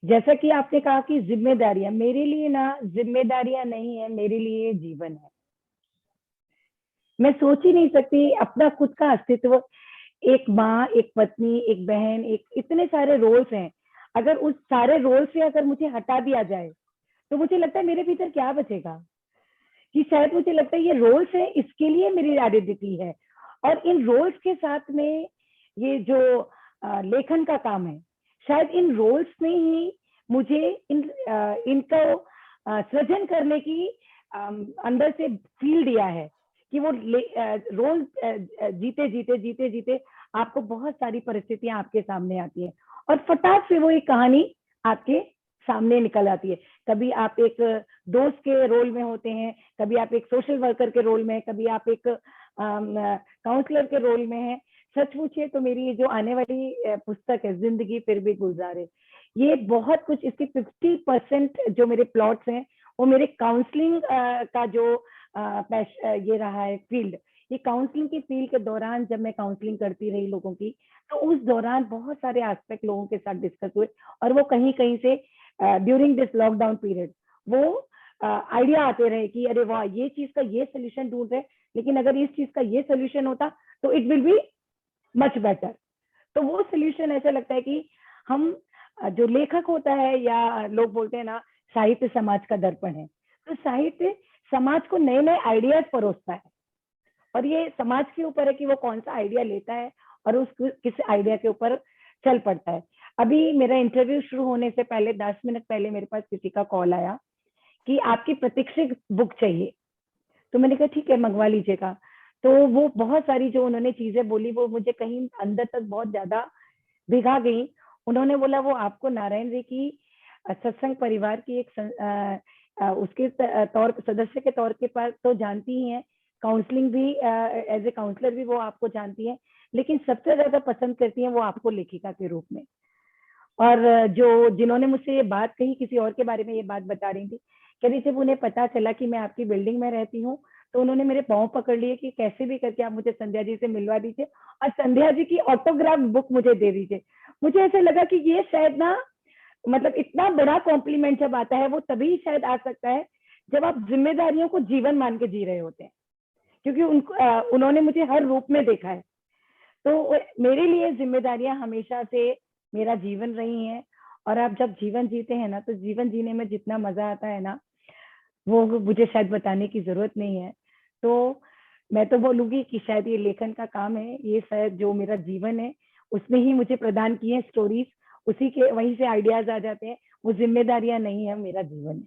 जैसा कि आपने कहा कि जिम्मेदारियां, मेरे लिए ना जिम्मेदारियां नहीं है, मेरे लिए जीवन है। मैं सोच ही नहीं सकती अपना खुद का अस्तित्व, एक माँ, एक पत्नी, एक बहन, एक इतने सारे रोल्स हैं। अगर उस सारे रोल से अगर मुझे हटा दिया जाए तो मुझे लगता है मेरे भीतर क्या बचेगा। कि शायद मुझे लगता है ये रोल्स है, इसके लिए मेरी आइडेंटिटी है। और इन रोल्स के साथ में ये जो लेखन का काम है, शायद इन रोल्स ने ही मुझे इनको सृजन करने की अंदर से फील दिया है। कि वो रोल जीते जीते जीते जीते आपको बहुत सारी परिस्थितियां आपके सामने आती है और फटाक से वो एक कहानी आपके सामने निकल आती है। कभी आप एक दोस्त के रोल में होते हैं, कभी आप एक सोशल वर्कर के रोल में, कभी आप एक काउंसलर के रोल में हैं। सच पूछिए तो मेरी जो आने वाली पुस्तक है जिंदगी फिर भी गुजारे, ये बहुत कुछ, इसके 50% जो मेरे प्लॉट्स हैं वो मेरे काउंसलिंग का जो ये रहा है फील्ड। ये काउंसलिंग की फील्ड के दौरान जब मैं काउंसलिंग करती रही लोगों की, तो उस दौरान बहुत सारे एस्पेक्ट लोगों के साथ डिस्कस हुए। और वो कहीं कहीं से ड्यूरिंग दिस लॉकडाउन पीरियड वो आइडिया आते रहे कि अरे वाह, ये चीज का ये सोल्यूशन ढूंढ रहे, लेकिन अगर इस चीज का ये सोल्यूशन होता तो it will be much better. तो वो सोल्यूशन ऐसा लगता है कि हम जो लेखक होता है, या लोग बोलते हैं ना साहित्य समाज का दर्पण है, तो साहित्य समाज को नए नए आइडियाज परोसता है। और ये समाज के ऊपर है कि वो कौन सा आइडिया लेता है और उस किस आइडिया के ऊपर चल पड़ता है। अभी मेरा इंटरव्यू शुरू होने से पहले 10 मिनट पहले मेरे पास किसी का कॉल आया कि आपकी प्रतीक्षित बुक चाहिए। तो मैंने कहा ठीक है, मंगवा लीजिएगा। तो वो बहुत सारी जो उन्होंने चीजें बोली वो मुझे कहीं अंदर तक बहुत ज्यादा भिगा गई। उन्होंने बोला वो आपको नारायण जी की सत्संग परिवार की एक उसके तौर सदस्य के तौर के पास तो जानती ही हैं, काउंसलिंग भी एज ए काउंसलर भी वो आपको जानती हैं, लेकिन सबसे ज्यादा पसंद करती हैं वो आपको लेखिका के रूप में। और जो जिन्होंने मुझसे ये बात कही, किसी और के बारे में ये बात बता रही थी, कह रही जब उन्हें पता चला कि मैं आपकी बिल्डिंग में रहती हूँ तो उन्होंने मेरे पाँव पकड़ लिए कि कैसे भी करके आप मुझे संध्या जी से मिलवा दीजिए और संध्या जी की ऑटोग्राफ बुक मुझे दे दीजिए। मुझे ऐसा लगा कि ये शायद ना, मतलब इतना बड़ा कॉम्प्लीमेंट जब आता है वो तभी शायद आ सकता है जब आप जिम्मेदारियों को जीवन मान के जी रहे होते हैं। क्योंकि उन्होंने मुझे हर रूप में देखा है। तो मेरे लिए जिम्मेदारियां हमेशा से मेरा जीवन रही हैं। और आप जब जीवन जीते हैं ना, तो जीवन जीने में जितना मजा आता है ना, वो मुझे शायद बताने की जरूरत नहीं है। तो मैं तो बोलूंगी कि शायद ये लेखन का काम है, ये शायद जो मेरा जीवन है उसमें ही मुझे प्रदान किए हैं स्टोरीज, उसी के वहीं से आइडियाज आ जाते हैं। वो जिम्मेदारियां नहीं है, मेरा जीवन है।